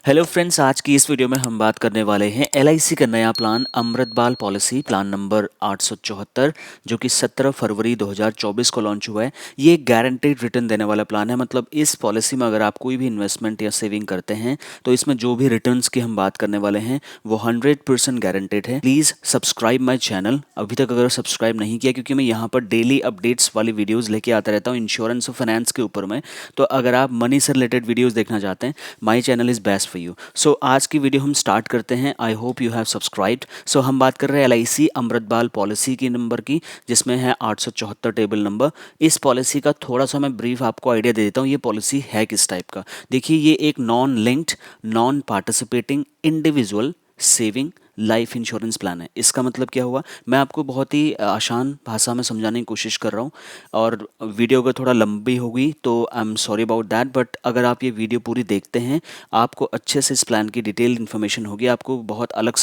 Hello friends, आज की इस वीडियो में हम बात करने वाले हैं एलआईसी का नया प्लान अमृतबाल पॉलिसी प्लान नंबर 874 जो कि 17 फरवरी 2024 को लॉन्च हुआ है। ये गारंटीड रिटर्न देने वाला प्लान है। मतलब इस पॉलिसी में अगर आप कोई भी इन्वेस्टमेंट या सेविंग करते हैं तो इसमें जो भी रिटर्न्स की हम बात करने वाले हैं वो 100% गारंटेड है। प्लीज़ सब्सक्राइब माई चैनल अभी तक अगर सब्सक्राइब नहीं किया, क्योंकि मैं यहाँ पर डेली अपडेट्स वाली वीडियोज़ लेके आता रहता हूँ इंश्योरेंस और फाइनेंस के ऊपर में। तो अगर आप मनी से रिलेटेड वीडियोज़ देखना चाहते हैं, my channel is best for you. So आज की वीडियो हम स्टार्ट करते हैं। I hope you have subscribed. So हम बात कर रहे हैं एलआईसी अमृतबाल पॉलिसी की नंबर की, जिसमें है 874 टेबल नंबर। इस पॉलिसी का थोड़ा सा मैं ब्रीफ आपको आइडिया दे देता हूँ। ये पॉलिसी है किस टाइप का। देखिए, ये एक non linked, non participating, individual saving life insurance plan है। इसका मतलब क्या हुआ, मैं आपको बहुत ही आसान भाषा में समझाने की कोशिश कर रहा हूँ, और वीडियो अगर थोड़ा लंबी होगी तो I am sorry about that. But अगर आप ये वीडियो पूरी देखते हैं, आपको अच्छे से इस प्लान की डिटेल इन्फॉर्मेशन होगी। आपको बहुत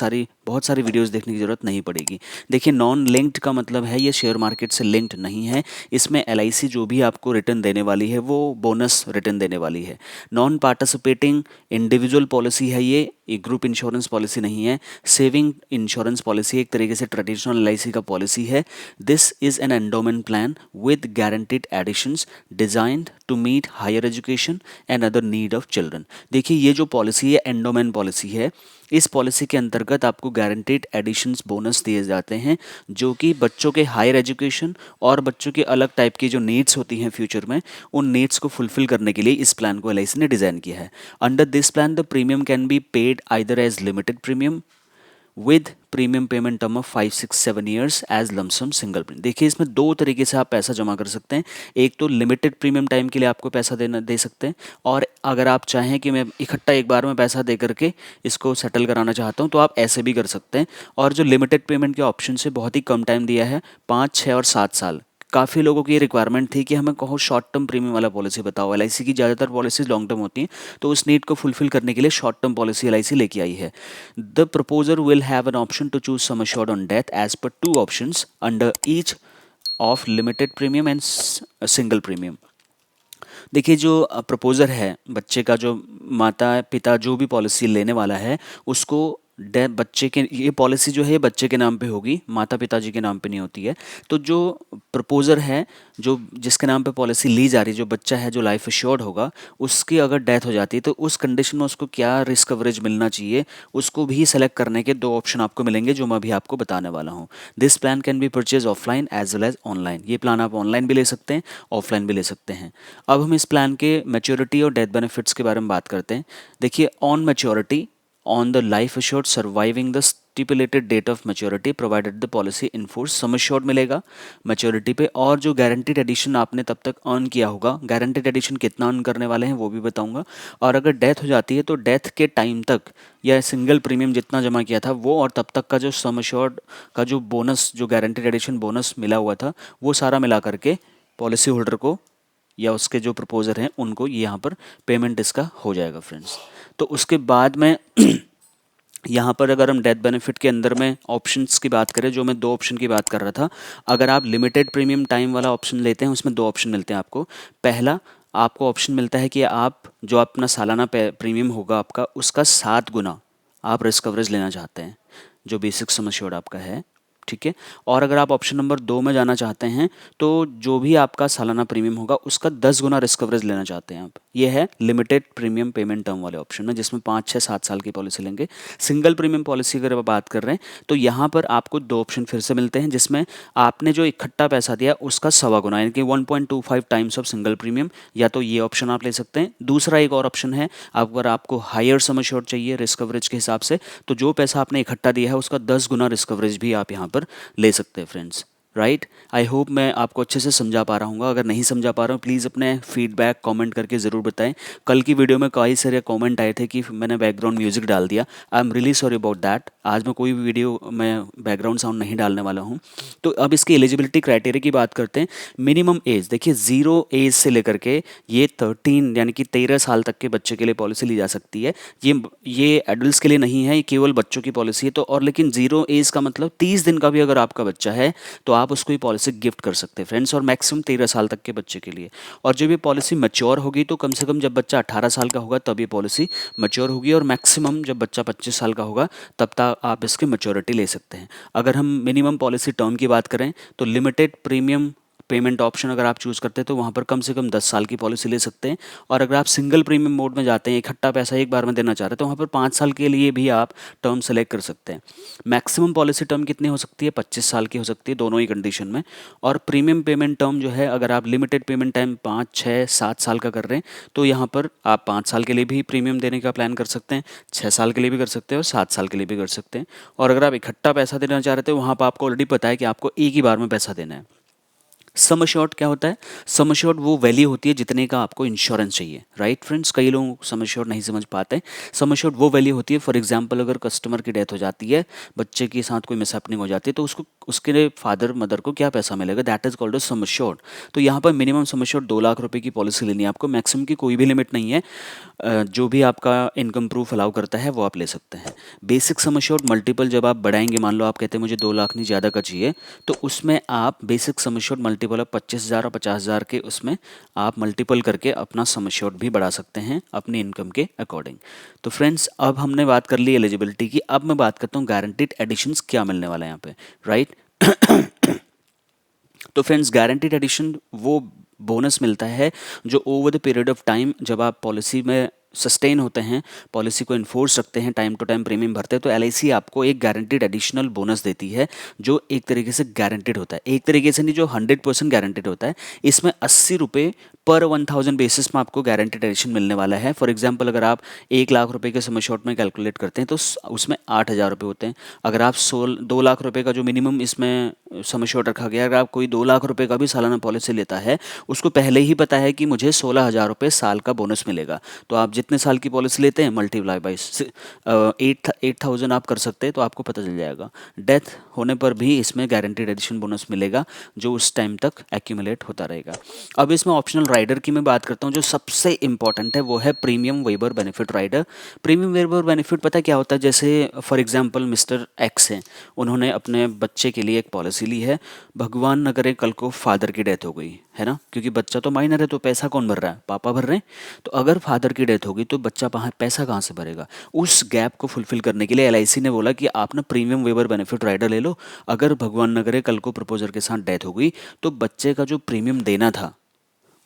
सारी वीडियोस देखने की ज़रूरत नहीं पड़ेगी। देखिए, नॉन लिंक्ड का मतलब है ये शेयर मार्केट से लिंक्ड नहीं है। इसमें एलआईसी जो भी आपको रिटर्न देने वाली है वो बोनस रिटर्न देने वाली है। नॉन पार्टिसिपेटिंग इंडिविजुअल पॉलिसी है ये ग्रुप इंश्योरेंस पॉलिसी नहीं है। सेविंग इंश्योरेंस पॉलिसी एक तरीके से ट्रेडिशनल एलआईसी का पॉलिसी है। This is an endowment plan with guaranteed additions designed to meet higher education and other need of children. देखिए, ये जो पॉलिसी है एंडोमेंट पॉलिसी है। इस पॉलिसी के अंतर्गत आपको गारंटीड एडिशंस बोनस दिए जाते हैं, जो कि बच्चों के हायर एजुकेशन और बच्चों के अलग टाइप की जो नीड्स होती हैं फ्यूचर में, उन नीड्स को फुलफिल करने के लिए इस प्लान को एलआईसी ने डिज़ाइन किया है। Under this plan the premium can be paid either as limited premium with premium payment term of 5 6 7 years as lump sum single premium. देखिए, इसमें दो तरीके से आप पैसा जमा कर सकते हैं। एक तो लिमिटेड प्रीमियम टाइम के लिए आपको पैसा दे सकते हैं, और अगर आप चाहें कि मैं इकट्ठा एक बार में पैसा दे करके इसको सेटल कराना चाहता हूं, तो आप ऐसे भी कर सकते हैं। और जो लिमिटेड पेमेंट के ऑप्शन से बहुत ही कम टाइम दिया है, 5 6 और 7 साल। काफ़ी लोगों की ये रिक्वायरमेंट थी कि हमें कहो शॉर्ट टर्म प्रीमियम वाला पॉलिसी बताओ। एलआईसी की ज़्यादातर पॉलिसीज लॉन्ग टर्म होती हैं, तो उस नीड को फुलफिल करने के लिए शॉर्ट टर्म पॉलिसी एलआईसी लेके आई है। The proposer will have an option to choose sum assured on death as per two options under each of limited premium and single premium. देखिए, जो प्रपोजर है बच्चे का, जो माता पिता जो भी पॉलिसी लेने वाला है उसको बच्चे के, ये पॉलिसी जो है बच्चे के नाम पे होगी, माता पिताजी के नाम पे नहीं होती है। तो जो प्रपोजर है, जो जिसके नाम पे पॉलिसी ली जा रही है, जो बच्चा है जो लाइफ एश्योर्ड होगा, उसकी अगर डेथ हो जाती है तो उस कंडीशन में उसको क्या रिस्क कवरेज मिलना चाहिए, उसको भी सेलेक्ट करने के दो ऑप्शन आपको मिलेंगे, जो मैं अभी आपको बताने वाला हूँ। This plan can be purchase offline as well as online. ये प्लान आप ऑनलाइन भी ले सकते हैं, ऑफलाइन भी ले सकते हैं। अब हम इस प्लान के मैच्योरिटी और डेथ बेनिफिट्स के बारे में बात करते हैं। देखिए, on maturity, on the life assured surviving the stipulated date of maturity provided the policy in force, सम assured मिलेगा मैच्योरिटी पे। और जो गारंटीड एडिशन आपने तब तक अर्न किया होगा, गारंटीड एडिशन कितना अर्न करने वाले हैं वो भी बताऊंगा। और अगर डेथ हो जाती है तो डेथ के टाइम तक या सिंगल प्रीमियम जितना जमा किया था वो, और तब तक का जो सम assured का जो बोनस, जो गारंटीड एडिशन बोनस मिला हुआ था, वो सारा मिला करके पॉलिसी होल्डर को या उसके जो प्रपोजर हैं उनको यहाँ पर पेमेंट इसका हो जाएगा फ्रेंड्स। तो उसके बाद में यहाँ पर अगर हम डेथ बेनिफिट के अंदर में ऑप्शंस की बात करें, जो मैं दो ऑप्शन की बात कर रहा था, अगर आप लिमिटेड प्रीमियम टाइम वाला ऑप्शन लेते हैं, उसमें दो ऑप्शन मिलते हैं आपको। पहला, आपको ऑप्शन मिलता है कि आप जो अपना सालाना प्रीमियम होगा आपका, उसका 7 गुना आप रिस्क कवरेज लेना चाहते हैं, जो बेसिक सम एश्योर्ड आपका है, ठीक है। और अगर आप ऑप्शन नंबर 2 में जाना चाहते हैं, तो जो भी आपका सालाना प्रीमियम होगा उसका 10 गुना रिस्क कवरेज लेना चाहते हैं आप। ये है लिमिटेड प्रीमियम पेमेंट टर्म वाले ऑप्शन में, जिसमें 5 6 7 साल की पॉलिसी लेंगे। सिंगल प्रीमियम पॉलिसी अगर आप बात कर रहे हैं तो यहाँ पर आपको दो ऑप्शन फिर से मिलते हैं, जिसमें आपने जो इकट्ठा पैसा दिया उसका 1.25 गुना, यानी कि 1.25 टाइम्स ऑफ सिंगल प्रीमियम। या तो ये ऑप्शन आप ले सकते हैं। दूसरा एक और ऑप्शन है, अगर आपको हायर सम एश्योर्ड चाहिए रिस्क कवरेज के हिसाब से, तो जो पैसा आपने इकट्ठा दिया है उसका 10 गुना रिस्क कवरेज भी आप यहाँ पर ले सकते हैं फ्रेंड्स। राइट, आई होप मैं आपको अच्छे से समझा पा रहा हूँ। अगर नहीं समझा पा रहा हूँ, प्लीज़ अपने फीडबैक कमेंट करके ज़रूर बताएं। कल की वीडियो में कई सारे कमेंट आए थे कि मैंने बैकग्राउंड म्यूजिक डाल दिया। I am really sorry about that. आज मैं कोई भी वीडियो में बैकग्राउंड साउंड नहीं डालने वाला हूँ। तो अब इसकी एलिजिबिलिटी क्राइटेरिया की बात करते हैं। मिनिमम एज देखिए, 0 एज से लेकर के ये 13 यानी कि 13 साल तक के बच्चे के लिए पॉलिसी ली जा सकती है। ये एडल्ट्स के लिए नहीं है, ये केवल बच्चों की पॉलिसी है। तो और लेकिन 0 एज का मतलब 30 दिन का भी अगर आपका बच्चा है तो आप उसको ये पॉलिसी गिफ्ट कर सकते हैं फ्रेंड्स, और मैक्सिमम 13 साल तक के बच्चे के लिए। और जब ये पॉलिसी मैच्योर होगी तो कम से कम जब बच्चा 18 साल का होगा तब ये पॉलिसी मैच्योर होगी, और मैक्सिमम जब बच्चा 25 साल का होगा तब तक आप इसकी मैच्योरिटी ले सकते हैं। अगर हम मिनिमम पॉलिसी टर्म की बात करें तो लिमिटेड प्रीमियम पेमेंट ऑप्शन अगर आप चूज़ करते हैं तो वहाँ पर कम से कम 10 साल की पॉलिसी ले सकते हैं। और अगर आप सिंगल प्रीमियम मोड में जाते हैं, इकट्ठा पैसा एक बार में देना चाह रहे हैं, तो वहाँ पर 5 साल के लिए भी आप टर्म सेलेक्ट कर सकते हैं। मैक्सिमम पॉलिसी टर्म कितनी हो सकती है? 25 साल की हो सकती है दोनों ही कंडीशन में। और प्रीमियम पेमेंट टर्म जो है, अगर आप लिमिटेड पेमेंट टाइम 5, 6, 7 साल का कर रहे हैं तो यहाँ पर आप 5 साल के लिए भी प्रीमियम देने का प्लान कर सकते हैं, 6 साल के लिए भी कर सकते हैं और 7 साल के लिए भी कर सकते हैं। और अगर आप इकट्ठा पैसा देना चाह रहे थे, वहाँ पर आपको ऑलरेडी पता है कि आपको एक ही बार में पैसा देना है। सम अश्योर्ड क्या होता है? सम अश्योर्ड वो वैल्यू होती है जितने का आपको इंश्योरेंस चाहिए, राइट फ्रेंड्स? कई लोग सम अश्योर्ड नहीं समझ पाते हैं। सम अश्योर्ड वो वैल्यू होती है, फॉर एग्जांपल अगर कस्टमर की डेथ हो जाती है, बच्चे के साथ कोई मिसहैपनिंग हो जाती है, तो उसको उसके फादर मदर को क्या पैसा मिलेगा, that is called sum assured. तो यहाँ पर मिनिमम सम अश्योर्ड 2 लाख रुपए की पॉलिसी लेनी है आपको, मैक्सिमम की कोई भी लिमिट नहीं है। जो भी आपका इनकम प्रूफ अलाउ करता है वो आप ले सकते हैं। बेसिक सम अश्योर्ड मल्टीपल जब आप बढ़ाएंगे, मान लो आप कहते हैं मुझे 2 लाख नहीं ज़्यादा का चाहिए, तो उसमें आप basic sum assured multiple of 25,000 और 50,000 के उसमें आप मल्टीपल करके अपना सम अश्योर्ड भी बढ़ा सकते हैं अपनी इनकम के अकॉर्डिंग। तो फ्रेंड्स, अब हमने बात कर ली एलिजिबिलिटी की, अब मैं बात करता हूँ गारंटीड एडिशंस क्या मिलने वाला है यहाँ पे, राइट? तो फ्रेंड्स, गारंटीड एडिशन वो बोनस मिलता है जो over the period of time, जब आप पॉलिसी में सस्टेन होते हैं, पॉलिसी को इन्फोर्स रखते हैं, टाइम टू टाइम प्रीमियम भरते हैं, तो एलआईसी आपको एक गारंटीड एडिशनल बोनस देती है जो एक तरीके से गारंटेड होता है। एक तरीके से नहीं, जो 100% गारंटेड होता है। इसमें 80 रुपये पर 1000 बेसिस में आपको गारंटेड एडिशन मिलने वाला है। फॉर एग्जांपल, अगर आप 1 लाख रुपए के सम एश्योर्ड में कैलकुलेट करते हैं तो उसमें 8,000 रुपये होते हैं। अगर आप 2 लाख रुपए का जो मिनिमम इसमें सम एश्योर्ड रखा गया, अगर आप कोई 2 लाख रुपए का भी सालाना पॉलिसी लेता है, उसको पहले ही पता है कि मुझे 16,000 रुपये साल का बोनस मिलेगा, तो आप जितने साल की पॉलिसी लेते हैं मल्टीप्लाई बाई 8,000 आप कर सकते हैं, तो आपको पता चल जाएगा। डेथ होने पर भी इसमें गारंटीड एडिशन बोनस मिलेगा जो उस टाइम तक एक्यूमुलेट होता रहेगा। अब इसमें ऑप्शनल राइडर की मैं बात करता हूँ। जो सबसे इंपॉर्टेंट है वो है premium waiver benefit rider. Premium waiver benefit पता क्या होता है? जैसे फॉर एग्जांपल मिस्टर एक्स हैं, उन्होंने अपने बच्चे के लिए एक पॉलिसी ली है। भगवान न करे कल को फादर की डेथ हो गई, है ना, क्योंकि बच्चा तो माइनर है, तो पैसा कौन भर रहा है? पापा भर रहे हैं। तो अगर फादर की डेथ होगी तो बच्चा पैसा कहाँ से भरेगा? उस गैप को फुलफिल करने के लिए एलआईसी ने बोला कि आप ना प्रीमियम वेबर बेनिफिट राइडर ले लो। अगर भगवान न करे कल को प्रपोजर के साथ डेथ हो गई तो बच्चे का जो प्रीमियम देना था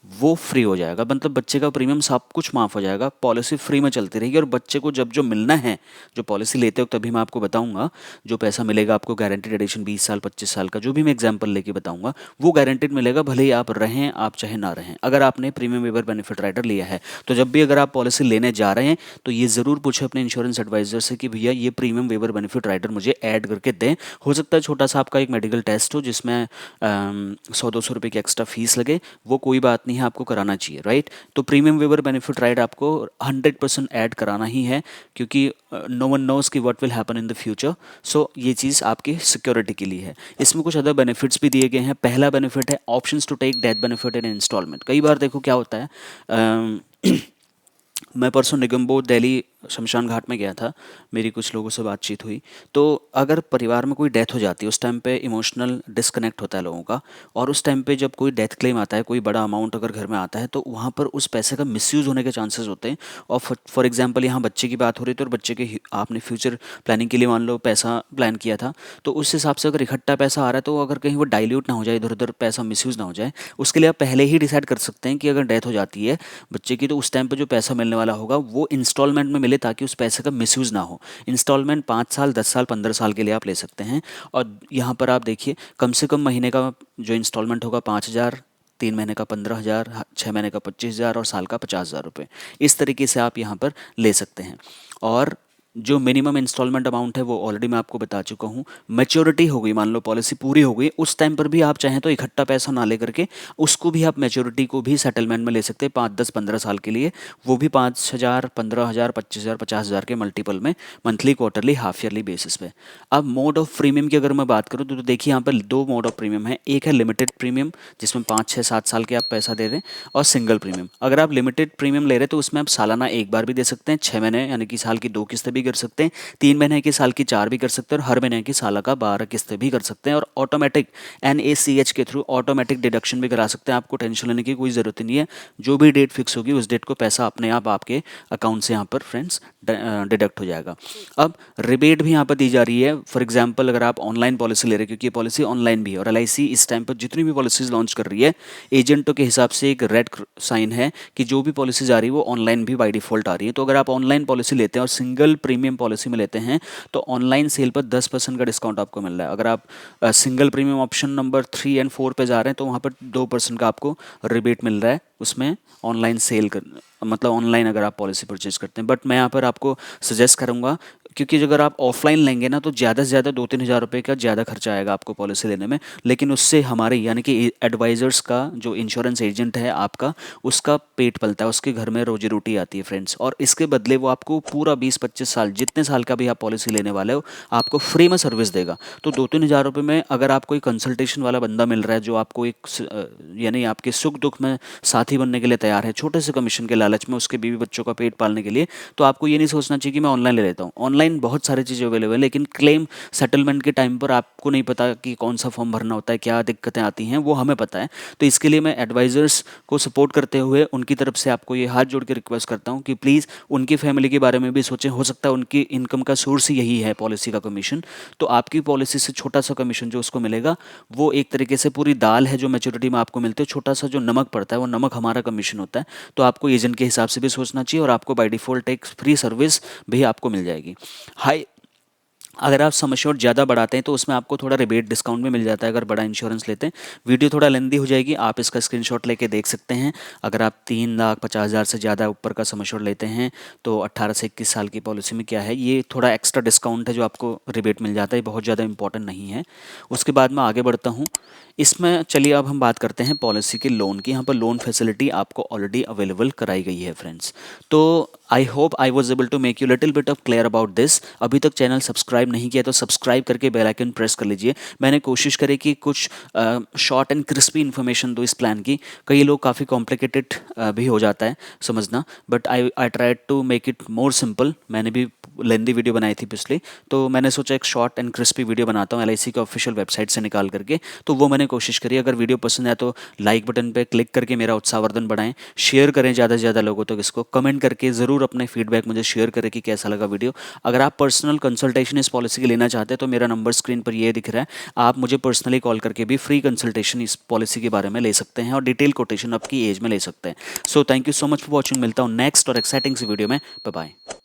वो फ्री हो जाएगा, मतलब बच्चे का प्रीमियम सब कुछ माफ़ हो जाएगा, पॉलिसी फ्री में चलती रहेगी। और बच्चे को जब जो मिलना है, जो पॉलिसी लेते हो तभी मैं आपको बताऊंगा, जो पैसा मिलेगा आपको गारंटेड एडिशन 20 साल 25 साल का, जो भी मैं एग्जांपल लेके बताऊंगा वो गारंटेड मिलेगा, भले ही आप रहें आप चाहे ना रहें। अगर आपने प्रीमियम वेबर बेनिफिट राइडर लिया है तो जब भी अगर आप पॉलिसी लेने जा रहे हैं तो ये ज़रूर पूछें अपने इंश्योरेंस एडवाइजर से कि भैया ये प्रीमियम वेबर बेनिफिट राइडर मुझे ऐड करके दें। हो सकता है छोटा सा आपका एक मेडिकल टेस्ट हो जिसमें 100-200 रुपये की एक्स्ट्रा फीस लगे, वो कोई बात नहीं है, आपको कराना चाहिए, राइट? तो प्रीमियम वेबर बेनिफिट राइट आपको 100% ऐड कराना ही है, क्योंकि नो वन नोज कि what will happen in the future. So ये चीज़ आपकी सिक्योरिटी के लिए है। इसमें कुछ अदर बेनिफिट्स भी दिए गए हैं। पहला बेनिफिट है options to take death benefit in installment. कई बार देखो क्या होता है, मैं परसों निगमबोध दिल्ली शमशान घाट में गया था, मेरी कुछ लोगों से बातचीत हुई। तो अगर परिवार में कोई डेथ हो जाती है उस टाइम पे इमोशनल डिस्कनेक्ट होता है लोगों का, और उस टाइम पे जब कोई डेथ क्लेम आता है, कोई बड़ा अमाउंट अगर घर में आता है, तो वहाँ पर उस पैसे का मिसयूज़ होने के चांसेस होते हैं। और फॉर एग्जांपल यहाँ बच्चे की बात हो रही थी और बच्चे के आपने फ्यूचर प्लानिंग के लिए मान लो पैसा प्लान किया था, तो उस हिसाब से अगर इकट्ठा पैसा आ रहा है तो अगर कहीं वो डाइल्यूट ना हो जाए, इधर उधर पैसा मिसयूज़ ना हो जाए, उसके लिए आप पहले ही डिसाइड कर सकते हैं कि अगर डेथ हो जाती है बच्चे की तो उस टाइम पर जो पैसा मिलने वाला होगा वो इंस्टॉलमेंट में मिले, ताकि उस पैसे का मिसयूज़ ना हो। इंस्टॉलमेंट 5 साल 10 साल 15 साल के लिए आप ले सकते हैं। और यहाँ पर आप देखिए, कम से कम महीने का जो इंस्टॉलमेंट होगा 5,000, 3 महीने का 15,000, 6 महीने का 25,000 और साल का 50,000 रुपये। इस तरीके से आप यहाँ पर ले सकते हैं। और जो मिनिमम इंस्टॉलमेंट अमाउंट है वो ऑलरेडी मैं आपको बता चुका हूँ। मैच्योरिटी हो गई, मान लो पॉलिसी पूरी हो गई, उस टाइम पर भी आप चाहें तो इकट्ठा पैसा ना लेकर के उसको भी आप मैच्योरिटी को भी सेटलमेंट में ले सकते हैं 5, 10, 15 साल के लिए, वो भी 5,000, 15,000, 25,000, 50,000 के मल्टीपल में, monthly, quarterly, half yearly basis पे। अब मोड ऑफ प्रीमियम की अगर मैं बात करूँ तो देखिए यहाँ पर दो मोड ऑफ प्रीमियम है। एक है लिमिटेड प्रीमियम जिसमें 5, 6, 7 साल के आप पैसा दे रहे हैं, और सिंगल प्रीमियम। अगर आप लिमिटेड प्रीमियम ले रहे हैं तो उसमें आप सालाना एक बार भी दे सकते हैं, 6 महीने यानी कि साल की 2 किस्तें भी कर सकते हैं, 3 महीने की साल की 4 भी कर सकते हैं, और हर महीने की साल का 12 किस्तें भी कर सकते हैं। और ऑटोमेटिक NACH के थ्रू ऑटोमेटिक डिडक्शन भी करा सकते हैं। आपको टेंशन लेने की कोई ज़रूरत नहीं है, जो भी डेट फिक्स होगी उस डेट को पैसा अपने आप आपके अकाउंट से यहाँ पर फ्रेंड्स डिडक्ट हो जाएगा। अब रिबेट भी यहाँ पर दी जा रही है। फॉर एग्जांपल अगर आप ऑनलाइन पॉलिसी ले रहे हैं, क्योंकि ये पॉलिसी ऑनलाइन भी है, और LIC इस टाइम पर जितनी भी पॉलिसीज लॉन्च कर रही है, एजेंटों के हिसाब से एक रेड साइन है कि जो भी पॉलिसीज आ रही है वो ऑनलाइन भी बाय डिफॉल्ट आ रही है। तो अगर आप ऑनलाइन पॉलिसी लेते हैं और सिंगल प्रीमियम पॉलिसी में लेते हैं तो ऑनलाइन सेल पर 10% का डिस्काउंट आपको मिल रहा है। अगर आप सिंगल प्रीमियम ऑप्शन नंबर 3 और 4 पे जा रहे हैं तो वहाँ पर 2% का आपको रिबेट मिल रहा है उसमें, ऑनलाइन सेल कर, मतलब ऑनलाइन अगर आप पॉलिसी परचेज करते हैं। बट मैं यहाँ पर आपको सजेस्ट करूँगा, क्योंकि अगर आप ऑफलाइन लेंगे ना तो ज़्यादा से ज़्यादा 2-3 हज़ार रुपये का ज़्यादा खर्चा आएगा आपको पॉलिसी लेने में, लेकिन उससे हमारे यानी कि एडवाइज़र्स का, जो इंश्योरेंस एजेंट है आपका, उसका पेट पलता है, उसके घर में रोजी रोटी आती है फ्रेंड्स। और इसके बदले वो आपको पूरा 20-25 साल, जितने साल का भी आप पॉलिसी लेने वाले हो, आपको फ्री में सर्विस देगा। तो 2-3 हज़ार रुपये में अगर आपको एक कंसल्टेशन वाला बंदा मिल रहा है जो आपको यानी आपके सुख दुख में साथी बनने के लिए तैयार है, छोटे से कमीशन के लालच में, उसके बीवी बच्चों का पेट पालने के लिए, तो आपको ये नहीं सोचना चाहिए कि मैं ऑनलाइन ले लेता हूँ। ऑनलाइन बहुत सारी चीज़ें अवेलेबल है, लेकिन क्लेम सेटलमेंट के टाइम पर आपको नहीं पता कि कौन सा फॉर्म भरना होता है, क्या दिक्कतें आती हैं, वो हमें पता है। तो इसके लिए मैं एडवाइज़र्स को सपोर्ट करते हुए उनकी तरफ से आपको ये हाथ जोड़ के रिक्वेस्ट करता हूँ कि प्लीज़ उनकी फैमिली के बारे में भी सोचें। हो सकता है उनकी इनकम का सोर्स ही यही है पॉलिसी का कमीशन, तो आपकी पॉलिसी से छोटा सा कमीशन जो उसको मिलेगा वो एक तरीके से पूरी दाल है जो मैच्योरिटी में आपको मिलती है, छोटा सा जो नमक पड़ता है वो नमक हमारा कमीशन होता है। तो आपको एजेंट के हिसाब से भी सोचना चाहिए, और आपको बाय डिफ़ॉल्ट एक फ्री सर्विस भी आपको मिल जाएगी। हाई अगर आप सम एश्योर्ड ज़्यादा बढ़ाते हैं तो उसमें आपको थोड़ा रिबेट डिस्काउंट भी मिल जाता है अगर बड़ा इंश्योरेंस लेते हैं। वीडियो थोड़ा लेंदी हो जाएगी, आप इसका स्क्रीनशॉट लेके देख सकते हैं। अगर आप 3,50,000 से ज़्यादा ऊपर का सम एश्योर्ड लेते हैं तो 18 से 21 साल की पॉलिसी में क्या है, ये थोड़ा एक्स्ट्रा डिस्काउंट है जो आपको रिबेट मिल जाता है, बहुत ज़्यादा इंपॉर्टेंट नहीं है। उसके बाद मैं आगे बढ़ता हूँ इसमें। चलिए अब हम बात करते हैं पॉलिसी के लोन की। यहाँ पर लोन फैसिलिटी आपको ऑलरेडी अवेलेबल कराई गई है फ्रेंड्स। तो I hope I was able to make you little bit of clear about this. अभी तक चैनल सब्सक्राइब नहीं किया तो सब्सक्राइब करके बेल आइकन प्रेस कर लीजिए। मैंने कोशिश करी कि कुछ शॉर्ट एंड क्रिस्पी इन्फॉर्मेशन दो इस प्लान की। कई लोग काफ़ी कॉम्प्लिकेटेड भी हो जाता है समझना, but I tried to make it more simple. मैंने भी लेंदी वीडियो बनाई थी पिछली, तो मैंने सोचा एक शॉर्ट एंड क्रिस्पी वीडियो बनाता हूँ LIC के ऑफिशियल वेबसाइट से निकाल करके, तो वो मैंने कोशिश करी। अगर वीडियो पसंद आए तो लाइक बटन पे क्लिक करके मेरा उत्साहवर्धन बढ़ाएं, शेयर करें ज़्यादा से ज़्यादा लोगों तक इसको, कमेंट करके ज़रूर अपने फीडबैक मुझे शेयर करें कि कैसा लगा वीडियो। अगर आप पर्सनल कंसल्टेशन इस पॉलिसी की लेना चाहते हैं तो मेरा नंबर स्क्रीन पर ये दिख रहा है, आप मुझे पर्सनली कॉल करके भी फ्री कंसल्टेशन इस पॉलिसी के बारे में ले सकते हैं और डिटेल कोटेशन आपकी एज में ले सकते हैं। So thank you so much for watching. मिलता हूँ नेक्स्ट और एक्साइटिंग सी वीडियो में। Bye bye.